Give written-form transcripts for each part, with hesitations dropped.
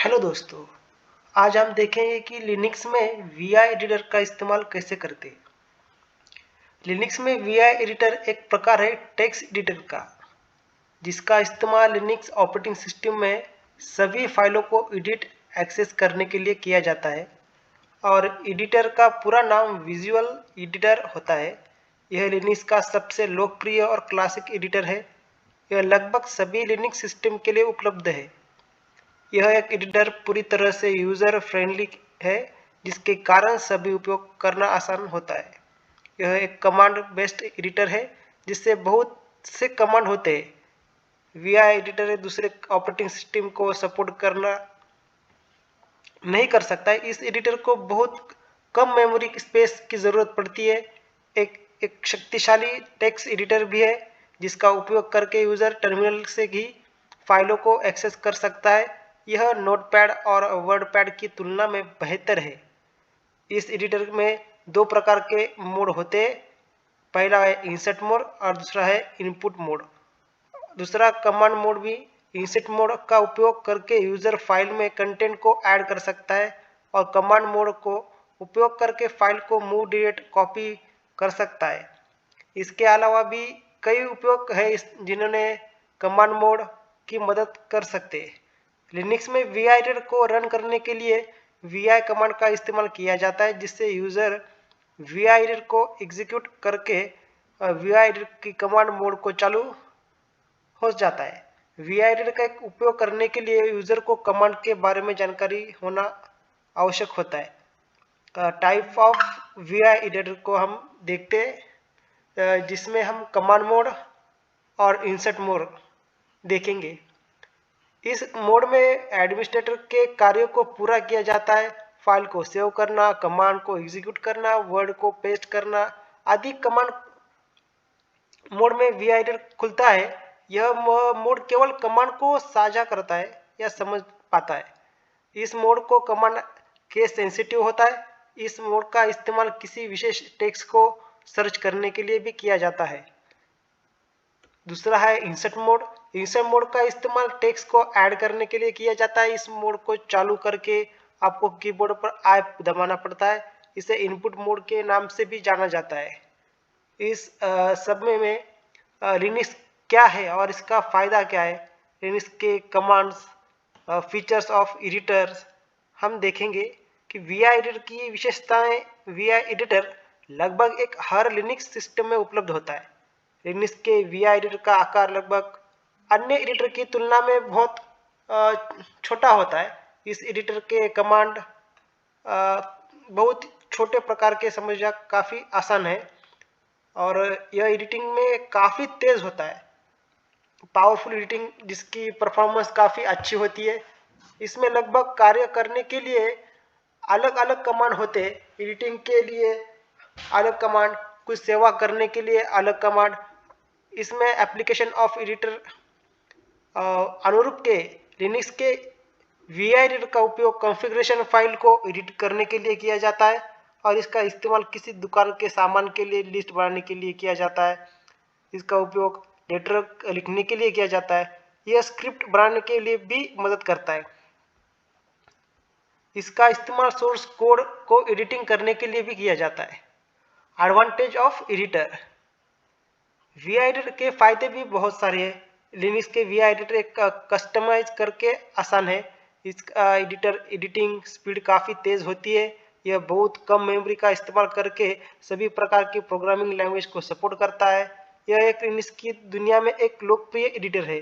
Hello दोस्तों। आज हम देखेंगे कि लिनक्स में वीआई एडिटर का इस्तेमाल कैसे करते हैं। लिनक्स में वीआई एडिटर एक प्रकार है टेक्स्ट एडिटर का, जिसका इस्तेमाल लिनक्स ऑपरेटिंग सिस्टम में सभी फाइलों को एडिट एक्सेस करने के लिए किया जाता है। और एडिटर का पूरा नाम विजुअल एडिटर होता है। यह लिनक्स का सबसे लोकप्रिय और क्लासिक एडिटर है। यह लगभग सभी लिनक्स सिस्टम के लिए उपलब्ध है। यह एक एडिटर पूरी तरह से यूज़र फ्रेंडली है, जिसके कारण सभी उपयोग करना आसान होता है। यह एक कमांड बेस्ड एडिटर है, जिससे बहुत से कमांड होते हैं। वीआई एडिटर दूसरे ऑपरेटिंग सिस्टम को सपोर्ट करना नहीं कर सकता है। इस एडिटर को बहुत कम मेमोरी स्पेस की ज़रूरत पड़ती है। एक शक्तिशाली टेक्स्ट एडिटर भी है, जिसका उपयोग करके यूज़र टर्मिनल से ही फाइलों को एक्सेस कर सकता है। यह नोटपैड और वर्डपैड की तुलना में बेहतर है। इस एडिटर में दो प्रकार के मोड होते हैं। पहला है इंसर्ट मोड और दूसरा है इनपुट मोड। दूसरा कमांड मोड भी इंसर्ट मोड का उपयोग करके यूज़र फाइल में कंटेंट को ऐड कर सकता है और कमांड मोड को उपयोग करके फाइल को मूव डिलीट कॉपी कर सकता है। इसके अलावा भी कई उपयोग है जिन्होंने कमांड मोड की मदद कर सकते हैं। लिनक्स में वीआई एडिटर को रन करने के लिए वी कमांड का इस्तेमाल किया जाता है, जिससे यूज़र वीआई एडिटर को एग्जीक्यूट करके वीआई एडिटर की कमांड मोड को चालू हो जाता है। वीआई एडिटर का उपयोग करने के लिए यूज़र को कमांड के बारे में जानकारी होना आवश्यक होता है। टाइप ऑफ वीआई एडिटर को हम देखते हैं, जिसमें हम कमांड मोड और इंसर्ट मोड देखेंगे। इस मोड में एडमिनिस्ट्रेटर के कार्यों को पूरा किया जाता है। फाइल को सेव करना, कमांड को एग्जीक्यूट करना, वर्ड को पेस्ट करना आदि कमांड मोड में वीआई एडिटर खुलता है। यह मोड केवल कमांड को साझा करता है या समझ पाता है। इस मोड को कमांड केस सेंसिटिव होता है। इस मोड का इस्तेमाल किसी विशेष टेक्स्ट को सर्च करने के लिए भी किया जाता है। दूसरा है इंसर्ट मोड। इंसर्ट मोड का इस्तेमाल टेक्स्ट को ऐड करने के लिए किया जाता है। इस मोड को चालू करके आपको कीबोर्ड पर आई दबाना पड़ता है। इसे इनपुट मोड के नाम से भी जाना जाता है। इस सब में लिनक्स क्या है और इसका फ़ायदा क्या है, लिनक्स के कमांड्स, फीचर्स ऑफ एडिटर्स हम देखेंगे कि वीआई एडिटर की विशेषताएं। वीआई एडिटर लगभग एक हर लिनक्स सिस्टम में उपलब्ध होता है। लिनक्स के वीआई एडिटर का आकार लगभग अन्य एडिटर की तुलना में बहुत छोटा होता है। इस एडिटर के कमांड बहुत छोटे प्रकार के समझना काफ़ी आसान है और यह एडिटिंग में काफ़ी तेज़ होता है। पावरफुल एडिटिंग जिसकी परफॉर्मेंस काफ़ी अच्छी होती है। इसमें लगभग कार्य करने के लिए अलग अलग कमांड होते हैं। एडिटिंग के लिए अलग कमांड, कुछ सेवा करने के लिए अलग कमांड। इसमें एप्लीकेशन ऑफ एडिटर अनुरूप के लिनक्स के वीआई एडिटर का उपयोग कॉन्फ़िगरेशन फाइल को एडिट करने के लिए किया जाता है और इसका इस्तेमाल किसी दुकान के सामान के लिए लिस्ट बनाने के लिए किया जाता है। इसका उपयोग लेटर लिखने के लिए किया जाता है। यह स्क्रिप्ट बनाने के लिए भी मदद करता है। इसका इस्तेमाल सोर्स कोड को एडिटिंग करने के लिए भी किया जाता है। Advantage of editor. VI editor के फायदे भी बहुत सारे हैं। लिनक्स के वीआई एडिटर एक कस्टमाइज करके आसान है। इसका एडिटिंग स्पीड काफ़ी तेज़ होती है। यह बहुत कम मेमोरी का इस्तेमाल करके सभी प्रकार की प्रोग्रामिंग लैंग्वेज को सपोर्ट करता है। यह एक लिनक्स की दुनिया में एक लोकप्रिय एडिटर है,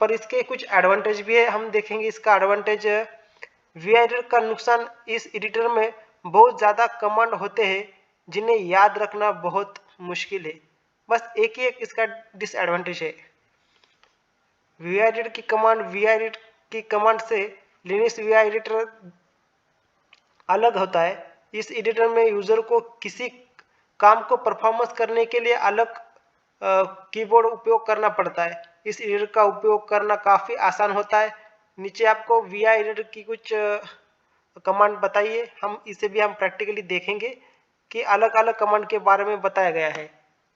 पर इसके कुछ एडवांटेज भी है। हम देखेंगे इसका एडवांटेज। वीआई एडिटर का नुकसान, इस एडिटर में बहुत ज़्यादा कमांड होते हैं जिन्हें याद रखना बहुत मुश्किल है। बस एक ही एक इसका डिसएडवांटेज है। वीआई एडिटर की कमांड से लिनक्स वीआई एडिटर अलग होता है। इस एडिटर में यूज़र को किसी काम को परफॉर्मेंस करने के लिए अलग कीबोर्ड उपयोग करना पड़ता है। इस एडिटर का उपयोग करना काफ़ी आसान होता है। नीचे आपको वीआई एडिटर की कुछ कमांड बताइए, हम इसे भी हम प्रैक्टिकली देखेंगे कि अलग अलग कमांड के बारे में बताया गया है,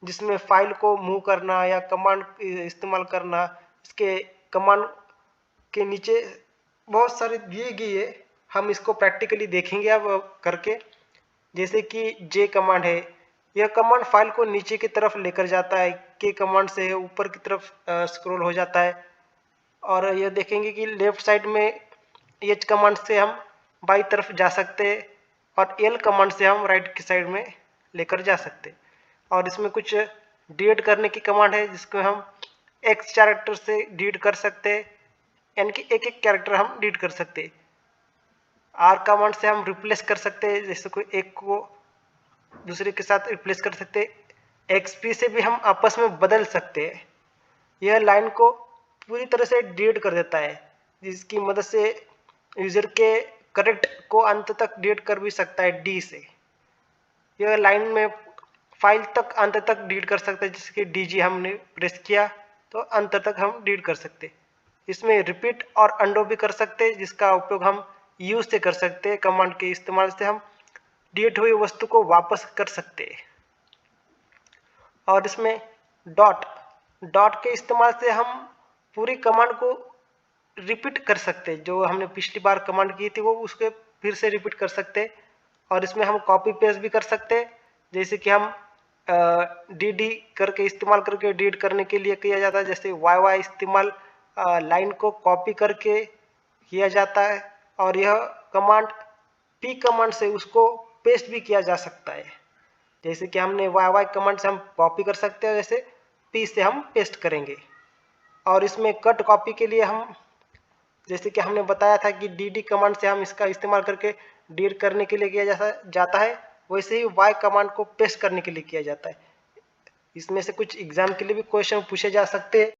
जिसमें फाइल को मूव करना या कमांड इस्तेमाल करना। इसके कमांड के नीचे बहुत सारे दिए गए है, हम इसको प्रैक्टिकली देखेंगे अब करके। जैसे कि जे कमांड है, यह कमांड फाइल को नीचे की तरफ लेकर जाता है, के कमांड से ऊपर की तरफ स्क्रॉल हो जाता है। और यह देखेंगे कि लेफ्ट साइड में एच कमांड से हम बाई तरफ जा सकते हैं और एल कमांड से हम राइट की साइड में लेकर जा सकते हैं। और इसमें कुछ डिलीट करने की कमांड है जिसको हम एक्स कैरेक्टर से डिलीट कर सकते हैं, यानी कि एक एक कैरेक्टर हम डिलीट कर सकते हैं। आर कमांड से हम रिप्लेस कर सकते हैं, जैसे कोई एक को दूसरे के साथ रिप्लेस कर सकते हैं। एक्सपी से भी हम आपस में बदल सकते हैं। यह लाइन को पूरी तरह से डिलीट कर देता है, जिसकी मदद से यूजर के करेक्ट को अंत तक डिलीट कर भी सकता है डी से। यह लाइन में फाइल तक अंत तक डिलीट कर सकते हैं, जैसे कि डीजी हमने प्रेस किया तो अंत तक हम डिलीट कर सकते हैं। इसमें रिपीट और अंडो भी कर सकते हैं, जिसका उपयोग हम यूज से कर सकते हैं। कमांड के इस्तेमाल से हम डिलीट हुई वस्तु को वापस कर सकते हैं। और इसमें डॉट डॉट के इस्तेमाल से हम पूरी कमांड को रिपीट कर सकते हैं। जो हमने पिछली बार कमांड की थी वो उसके फिर से रिपीट कर सकते हैं। और इसमें हम कॉपी पेस्ट भी कर सकते हैं, जैसे कि हम डी करके इस्तेमाल करके डिलीट करने के लिए किया जाता है। जैसे वाई इस्तेमाल लाइन को कॉपी करके किया जाता है, और यह कमांड पी कमांड से उसको पेस्ट भी किया जा सकता है। जैसे कि हमने वाई कमांड से हम कॉपी कर सकते हैं, जैसे पी से हम पेस्ट करेंगे। और इसमें कट कॉपी के लिए हम, जैसे कि हमने बताया था कि डी कमांड से हम इसका इस्तेमाल करके डिलीट करने के लिए किया जाता है, वैसे ही वाई कमांड को पेस्ट करने के लिए किया जाता है। इसमें से कुछ एग्जाम के लिए भी क्वेश्चन पूछे जा सकते हैं।